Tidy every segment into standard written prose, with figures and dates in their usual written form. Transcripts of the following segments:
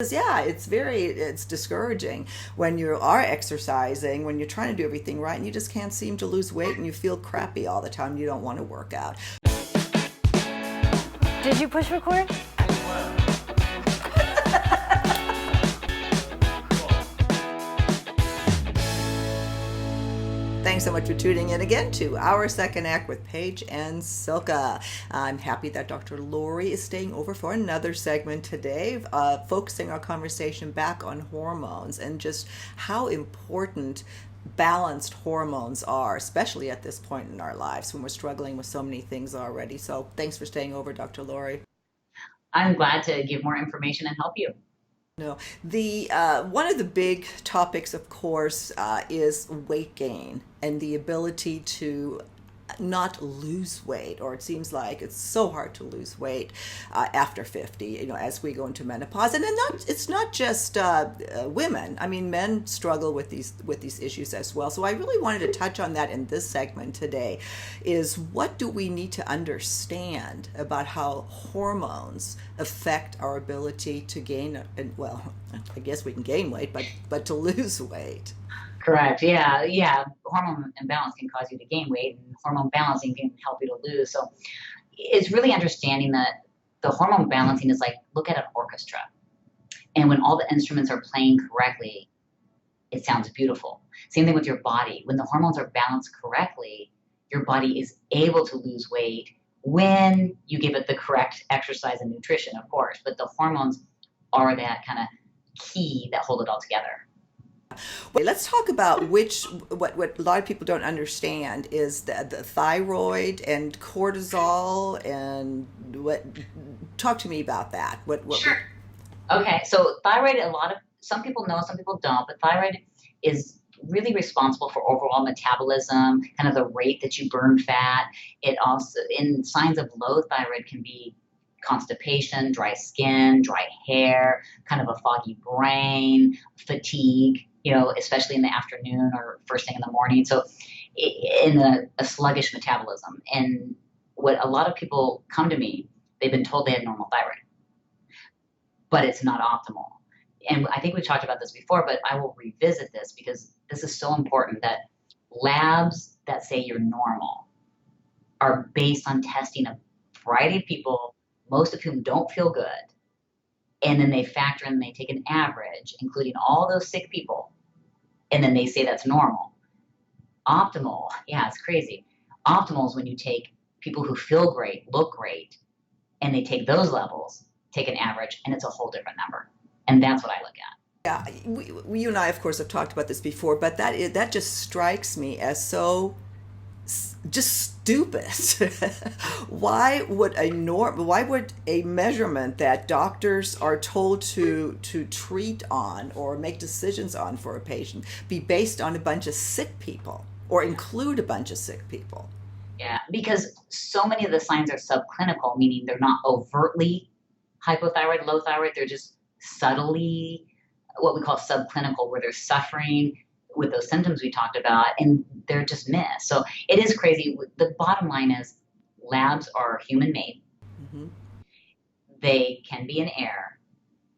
Yeah, it's discouraging when you are exercising, when you're trying to do everything right and you just can't seem to lose weight and you feel crappy all the time. You don't want to work out. Did you push record? Thanks so much for tuning in again to Our Second Act with Paige and Silka. I'm happy that Dr. Laurie is staying over for another segment today, focusing our conversation back on hormones and just how important balanced hormones are, especially at this point in our lives when we're struggling with so many things already. So thanks for staying over, Dr. Laurie. I'm glad to give more information and help you. No, the one of the big topics, of course, is weight gain and the ability to not lose weight, or it seems like it's so hard to lose weight after 50, as we go into menopause. And then it's not just women. I mean, men struggle with these issues as well. So I really wanted to touch on that in this segment today, is what do we need to understand about how hormones affect our ability to gain, and well, I guess we can gain weight, but to lose weight. Correct. Yeah. Hormone imbalance can cause you to gain weight, and hormone balancing can help you to lose. So it's really understanding that the hormone balancing is like, look at an orchestra. And when all the instruments are playing correctly, it sounds beautiful. Same thing with your body. When the hormones are balanced correctly, your body is able to lose weight when you give it the correct exercise and nutrition, of course. But the hormones are that kind of key that hold it all together. Let's talk about what a lot of people don't understand is the thyroid and cortisol and what. Talk to me about that. Sure. Okay, so thyroid, some people know, some people don't, but thyroid is really responsible for overall metabolism, kind of the rate that you burn fat. It also, in signs of low thyroid, can be constipation, dry skin, dry hair, kind of a foggy brain, fatigue, especially in the afternoon or first thing in the morning. So in a sluggish metabolism. And what a lot of people come to me, they've been told they had normal thyroid, but it's not optimal. And I think we've talked about this before, but I will revisit this because this is so important, that labs that say you're normal are based on testing a variety of people, most of whom don't feel good. And then they factor in, they take an average, including all those sick people, and then they say that's normal. Optimal, yeah, it's crazy. Optimal is when you take people who feel great, look great, and they take those levels, take an average, and it's a whole different number. And that's what I look at. Yeah, you and I, of course, have talked about this before, but that just strikes me as so just stupid. Why would a measurement that doctors are told to treat on or make decisions on for a patient be based on a bunch of sick people or include a bunch of sick people? Yeah, because so many of the signs are subclinical, meaning they're not overtly hypothyroid, low thyroid, they're just subtly what we call subclinical, where they're suffering with those symptoms we talked about, and they're just missed. So it is crazy. The bottom line is labs are human made. Mm-hmm. They can be an error,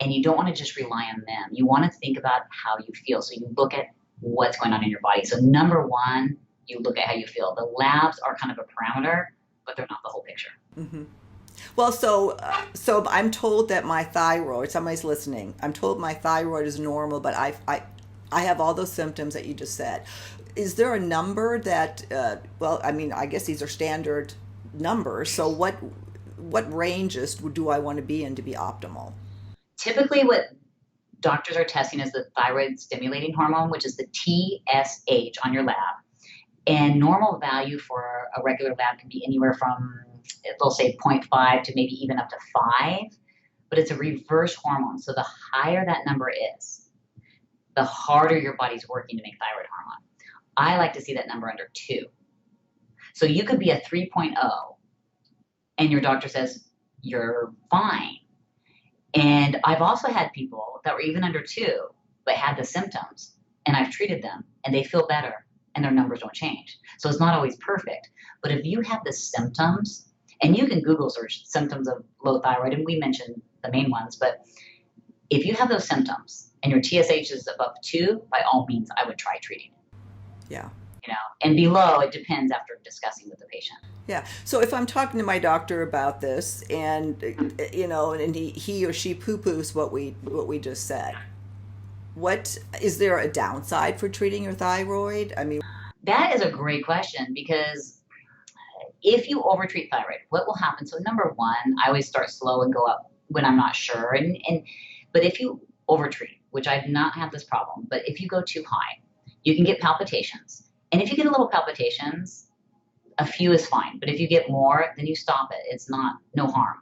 and you don't want to just rely on them. You want to think about how you feel. So you look at what's going on in your body. So number one, you look at how you feel. The labs are kind of a parameter, but they're not the whole picture. Mm-hmm. Well, so I'm told that my thyroid, somebody's listening, I'm told my thyroid is normal, but I have all those symptoms that you just said. Is there a number that, I guess these are standard numbers. So what ranges do I want to be in to be optimal? Typically what doctors are testing is the thyroid stimulating hormone, which is the TSH on your lab. And normal value for a regular lab can be anywhere from, they'll say 0.5 to maybe even up to 5, but it's a reverse hormone. So the higher that number is, the harder your body's working to make thyroid hormone. I like to see that number under 2. So you could be a 3.0 and your doctor says you're fine. And I've also had people that were even under 2 but had the symptoms, and I've treated them and they feel better and their numbers don't change. So it's not always perfect. But if you have the symptoms, and you can Google search symptoms of low thyroid, and we mentioned the main ones, but If you have those symptoms and your TSH is above 2, by all means, I would try treating it. Yeah. And below, it depends after discussing with the patient. Yeah. So if I'm talking to my doctor about this, and and he or she poo-poos what we just said, what is there a downside for treating your thyroid? I mean, That is a great question, because if you overtreat thyroid, what will happen? So number one, I always start slow and go up when I'm not sure. But if you overtreat, which I've not had this problem, but if you go too high, you can get palpitations. And if you get a little palpitations, a few is fine. But if you get more, then you stop it. It's no harm.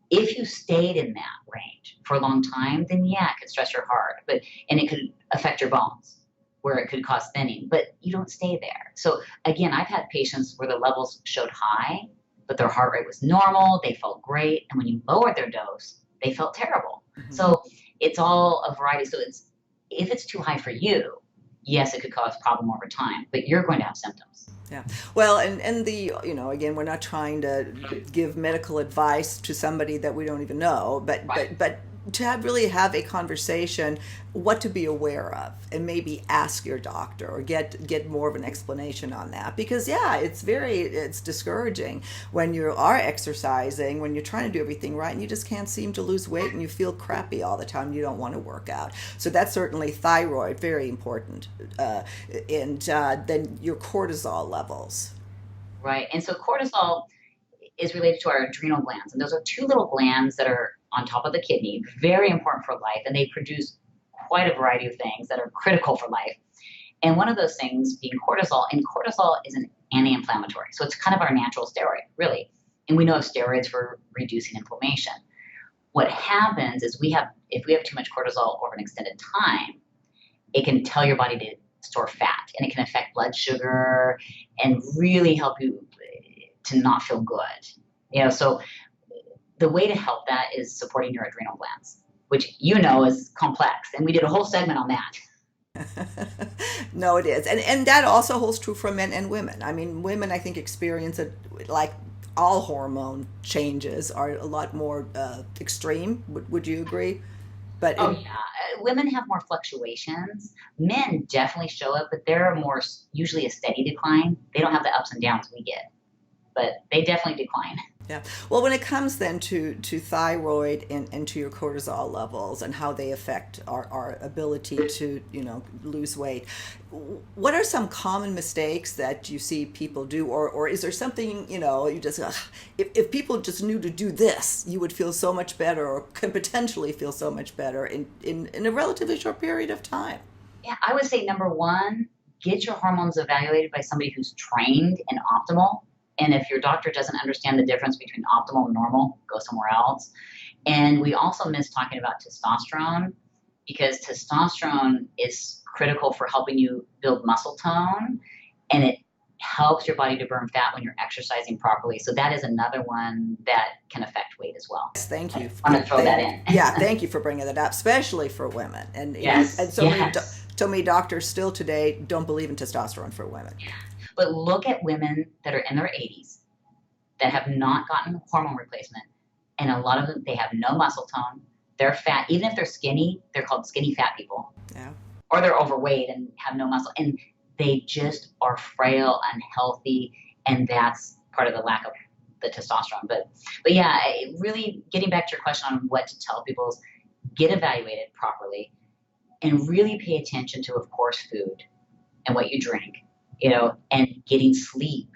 If you stayed in that range for a long time, then yeah, it could stress your heart, and it could affect your bones, where it could cause thinning, but you don't stay there. So again, I've had patients where the levels showed high, but their heart rate was normal, they felt great, and when you lowered their dose, they felt terrible. mhm. So it's all a variety. So if it's too high for you, yes, it could cause problem over time, but you're going to have symptoms. Yeah. Well, and again, we're not trying to give medical advice to somebody that we don't even know, but Right. but to really have a conversation, what to be aware of, and maybe ask your doctor or get more of an explanation on that, because yeah, it's discouraging when you are exercising, when you're trying to do everything right, and you just can't seem to lose weight, and you feel crappy all the time. You don't want to work out. So that's certainly thyroid, very important, and then your cortisol levels. Right. And so cortisol is related to our adrenal glands. And those are two little glands that are on top of the kidney, very important for life. And they produce quite a variety of things that are critical for life. And one of those things being cortisol. And cortisol is an anti-inflammatory. So it's kind of our natural steroid, really. And we know of steroids for reducing inflammation. What happens is if we have too much cortisol over an extended time, it can tell your body to store fat, and it can affect blood sugar and really help you to not feel good. So the way to help that is supporting your adrenal glands, which is complex, and we did a whole segment on that. No, it is, and that also holds true for men and women. I mean, women, I think, experience it like all hormone changes are a lot more extreme. Would you agree? But Oh yeah, women have more fluctuations. Men definitely show it, but they're more usually a steady decline. They don't have the ups and downs we get, but they definitely decline. yeah. Well, when it comes then to thyroid and to your cortisol levels and how they affect our ability to, lose weight, what are some common mistakes that you see people do? Or is there something, you just, if people just knew to do this, you would feel so much better, or could potentially feel so much better in a relatively short period of time? Yeah, I would say number one, get your hormones evaluated by somebody who's trained in optimal. And if your doctor doesn't understand the difference between optimal and normal, go somewhere else. And we also miss talking about testosterone, because testosterone is critical for helping you build muscle tone, and it helps your body to burn fat when you're exercising properly. So that is another one that can affect weight as well. Yes, thank you. I want to throw that in. Yeah, thank you for bringing that up, especially for women. And Yes, and so many yes. so many doctors still today don't believe in testosterone for women. But look at women that are in their 80s that have not gotten hormone replacement, and a lot of them, they have no muscle tone. They're fat. Even if they're skinny, they're called skinny fat people. Yeah. Or they're overweight and have no muscle, and they just are frail, unhealthy, and that's part of the lack of the testosterone. But yeah, really getting back to your question on what to tell people is get evaluated properly, and really pay attention to, of course, food and what you drink, and getting sleep.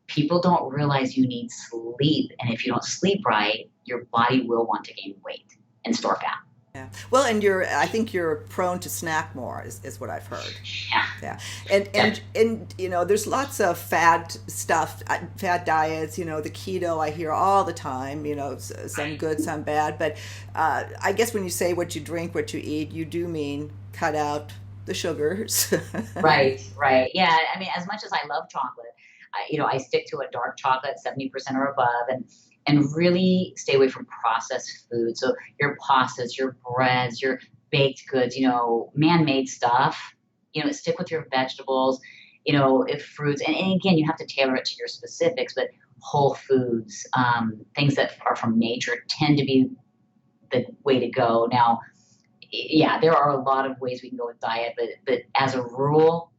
People don't realize you need sleep, and if you don't sleep right, your body will want to gain weight and store fat. Yeah. Well, and I think you're prone to snack more, is what I've heard. Yeah. Yeah. And there's lots of fad stuff, fad diets, the keto I hear all the time, some good, some bad. But I guess when you say what you drink, what you eat, you do mean cut out the sugars. Right. Yeah. I mean, as much as I love chocolate, I stick to a dark chocolate, 70% or above, and really stay away from processed food. So your pastas, your breads, your baked goods, man-made stuff, stick with your vegetables, if fruits, and again, you have to tailor it to your specifics, but whole foods, things that are from nature tend to be the way to go. Now, Yeah, there are a lot of ways we can go with diet, but as a rule,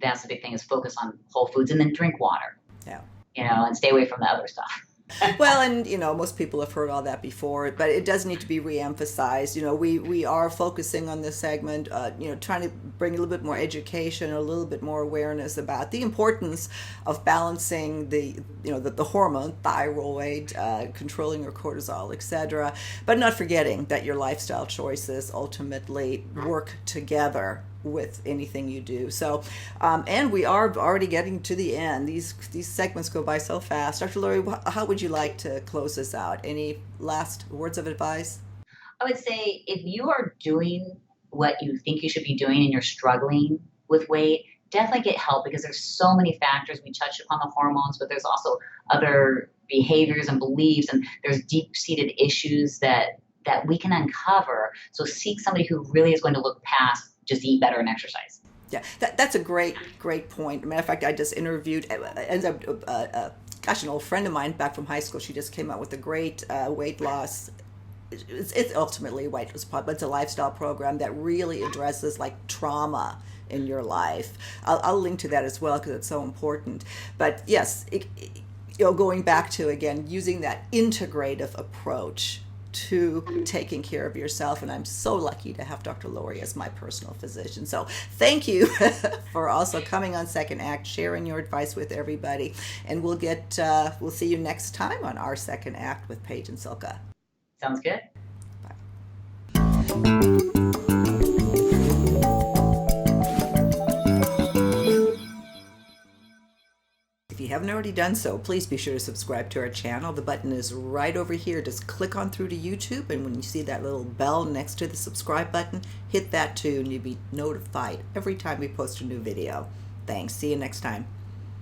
that's the big thing is focus on whole foods and then drink water, Yeah. and stay away from the other stuff. Well, and most people have heard all that before, but it does need to be reemphasized. We are focusing on this segment, trying to bring a little bit more education, a little bit more awareness about the importance of balancing the hormone thyroid, controlling your cortisol, etc. But not forgetting that your lifestyle choices ultimately work together with anything you do. So, and we are already getting to the end. These segments go by so fast. Dr. Laurie, how would you like to close this out? Any last words of advice? I would say if you are doing what you think you should be doing and you're struggling with weight, definitely get help because there's so many factors. We touched upon the hormones, but there's also other behaviors and beliefs, and there's deep-seated issues that we can uncover. So seek somebody who really is going to look past just eat better and exercise. Yeah, that's a great point. Matter of fact, I just interviewed, an old friend of mine back from high school. She just came out with a great weight loss. It's ultimately a weight loss, but it's a lifestyle program that really addresses like trauma in your life. I'll link to that as well because it's so important. But yes, going back to again using that integrative approach to taking care of yourself, and I'm so lucky to have Dr. Laurie as my personal physician. So thank you for also coming on Second Act, sharing your advice with everybody, and we'll see you next time on our Second Act with Paige and Silka. Sounds good. Bye. If you haven't already done so, please be sure to subscribe to our channel. The button is right over here. Just click on through to YouTube, and when you see that little bell next to the subscribe button, hit that too, and you'll be notified every time we post a new video. Thanks. See you next time.